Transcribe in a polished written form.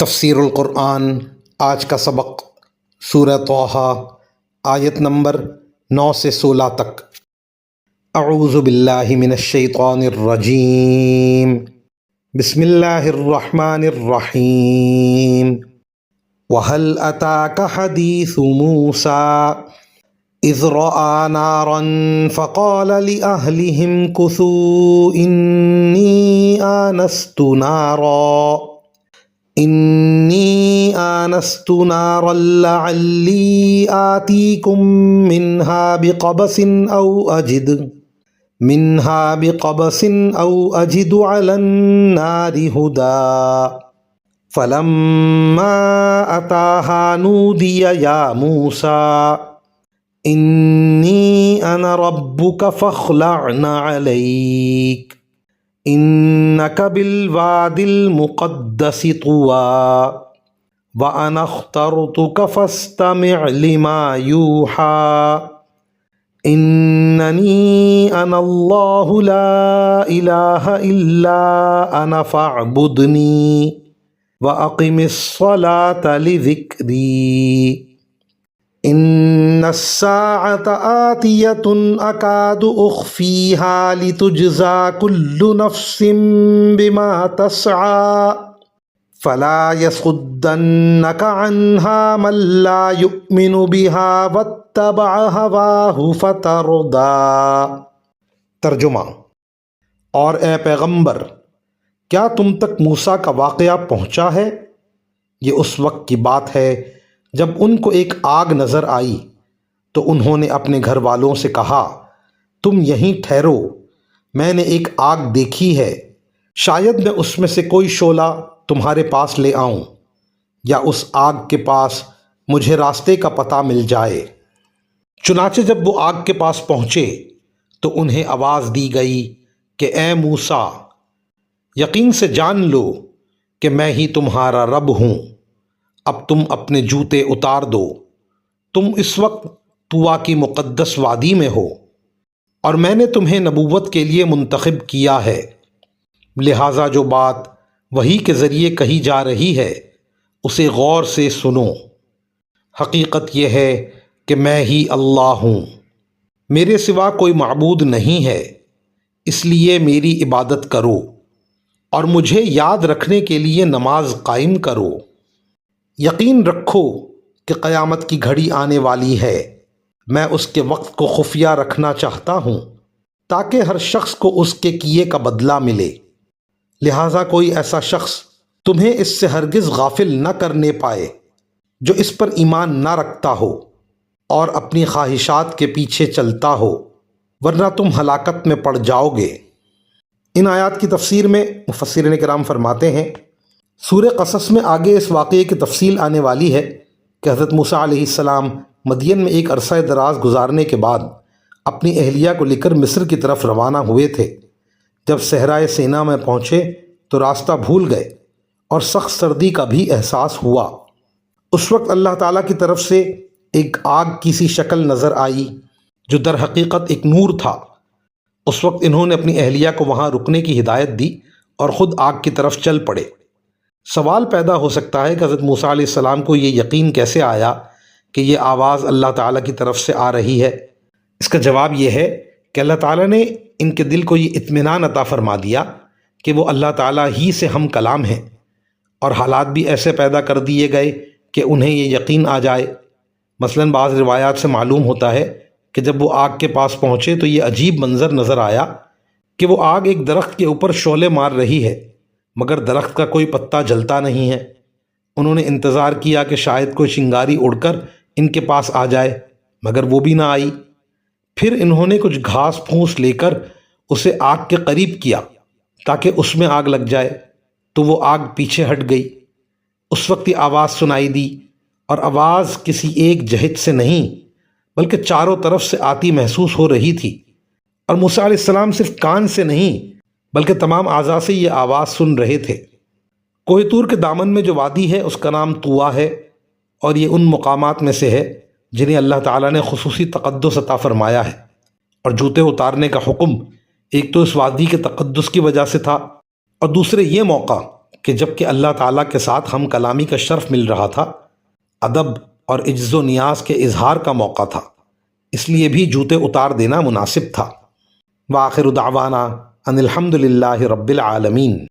تفسیر القرآن آج کا سبق سورہ طٰہٰ آیت نمبر 9 سے 16 تک۔ اعوذ باللہ من الشیطان الرجیم، بسم اللہ الرحمن الرحیم۔ وَهَلْ أَتَاكَ حَدِيثُ مُوسَىٰ إِذْ رَأَىٰ نَارًا فَقَالَ لِأَهْلِهِ امْكُثُوا إِنِّي آنَسْتُ نَارًا لَعَلِّي آتِيكُم مِّنْهَا بِقَبَسٍ أَوْ أَجِدُ عَلَى النَّارِ هُدًى فَلَمَّا أَتَاهَا نُودِيَ يَا مُوسَىٰ إِنِّي أَنَا رَبُّكَ فَاخْلَعْ نَعْلَيْكَ إِنَّكَ بِالْوَادِ الْمُقَدَّسِ طُوًى وَأَنَا اخْتَرْتُكَ فَاسْتَمِعْ لِمَا يُوحَىٰ إِنَّنِي أَنَا اللَّهُ لَا إِلَٰهَ إِلَّا أَنَا فَاعْبُدْنِي وَأَقِمِ الصَّلَاةَ لِذِكْرِي إِنَّ السَّاعَةَ آتِيَةٌ أَكَادُ أُخْفِيهَا لِتُجْزَىٰ كُلُّ نَفْسٍ بِمَا تَسْعَىٰ فَلَا يَصُدَّنَّكَ عَنْهَا مَن لَّا يُؤْمِنُ بِهَا وَاتَّبَعَ هَوَاهُ فَتَرْدَىٰ۔ ترجمہ: اور اے پیغمبر، کیا تم تک موسیٰ کا واقعہ پہنچا ہے؟ یہ اس وقت کی بات ہے جب ان کو ایک آگ نظر آئی تو انہوں نے اپنے گھر والوں سے کہا، تم یہیں ٹھہرو، میں نے ایک آگ دیکھی ہے، شاید میں اس میں سے کوئی شعلہ تمہارے پاس لے آؤں یا اس آگ کے پاس مجھے راستے کا پتہ مل جائے۔ چنانچہ جب وہ آگ کے پاس پہنچے تو انہیں آواز دی گئی کہ اے موسیٰ، یقین سے جان لو کہ میں ہی تمہارا رب ہوں، اب تم اپنے جوتے اتار دو، تم اس وقت طویٰ کی مقدس وادی میں ہو اور میں نے تمہیں نبوت کے لیے منتخب کیا ہے، لہٰذا جو بات وحی کے ذریعے کہی جا رہی ہے اسے غور سے سنو۔ حقیقت یہ ہے کہ میں ہی اللہ ہوں، میرے سوا کوئی معبود نہیں ہے، اس لیے میری عبادت کرو اور مجھے یاد رکھنے کے لیے نماز قائم کرو۔ یقین رکھو کہ قیامت کی گھڑی آنے والی ہے، میں اس کے وقت کو خفیہ رکھنا چاہتا ہوں تاکہ ہر شخص کو اس کے کیے کا بدلہ ملے، لہٰذا کوئی ایسا شخص تمہیں اس سے ہرگز غافل نہ کرنے پائے جو اس پر ایمان نہ رکھتا ہو اور اپنی خواہشات کے پیچھے چلتا ہو، ورنہ تم ہلاکت میں پڑ جاؤ گے۔ ان آیات کی تفسیر میں مفسرین کرام فرماتے ہیں، سورہ قصص میں آگے اس واقعے کی تفصیل آنے والی ہے کہ حضرت موسیٰ علیہ السلام مدین میں ایک عرصہ دراز گزارنے کے بعد اپنی اہلیہ کو لے کر مصر کی طرف روانہ ہوئے تھے۔ جب صحرائے سینا میں پہنچے تو راستہ بھول گئے اور سخت سردی کا بھی احساس ہوا۔ اس وقت اللہ تعالیٰ کی طرف سے ایک آگ کی سی شکل نظر آئی جو در حقیقت ایک نور تھا۔ اس وقت انہوں نے اپنی اہلیہ کو وہاں رکنے کی ہدایت دی اور خود آگ کی طرف چل پڑے۔ سوال پیدا ہو سکتا ہے کہ حضرت موسیٰ علیہ السلام کو یہ یقین کیسے آیا کہ یہ آواز اللہ تعالیٰ کی طرف سے آ رہی ہے؟ اس کا جواب یہ ہے کہ اللہ تعالیٰ نے ان کے دل کو یہ اطمینان عطا فرما دیا کہ وہ اللہ تعالیٰ ہی سے ہم کلام ہیں، اور حالات بھی ایسے پیدا کر دیے گئے کہ انہیں یہ یقین آ جائے۔ مثلاً بعض روایات سے معلوم ہوتا ہے کہ جب وہ آگ کے پاس پہنچے تو یہ عجیب منظر نظر آیا کہ وہ آگ ایک درخت کے اوپر شعلے مار رہی ہے مگر درخت کا کوئی پتا جلتا نہیں ہے۔ انہوں نے انتظار کیا کہ شاید کوئی چنگاری اڑ کر ان کے پاس آ جائے مگر وہ بھی نہ آئی۔ پھر انہوں نے کچھ گھاس پھوس لے کر اسے آگ کے قریب کیا تاکہ اس میں آگ لگ جائے، تو وہ آگ پیچھے ہٹ گئی۔ اس وقت یہ آواز سنائی دی، اور آواز کسی ایک جہت سے نہیں بلکہ چاروں طرف سے آتی محسوس ہو رہی تھی، اور موسیٰ علیہ السلام صرف کان سے نہیں بلکہ تمام اعضاء سے یہ آواز سن رہے تھے۔ کوہ طور کے دامن میں جو وادی ہے اس کا نام طویٰ ہے، اور یہ ان مقامات میں سے ہے جنہیں اللہ تعالیٰ نے خصوصی تقدس عطا فرمایا ہے، اور جوتے اتارنے کا حکم ایک تو اس وادی کے تقدس کی وجہ سے تھا، اور دوسرے یہ موقع کہ جب کہ اللہ تعالیٰ کے ساتھ ہم کلامی کا شرف مل رہا تھا، ادب اور عجز و نیاز کے اظہار کا موقع تھا، اس لیے بھی جوتے اتار دینا مناسب تھا۔ وآخر دعوانا ان الحمد للہ رب العالمین۔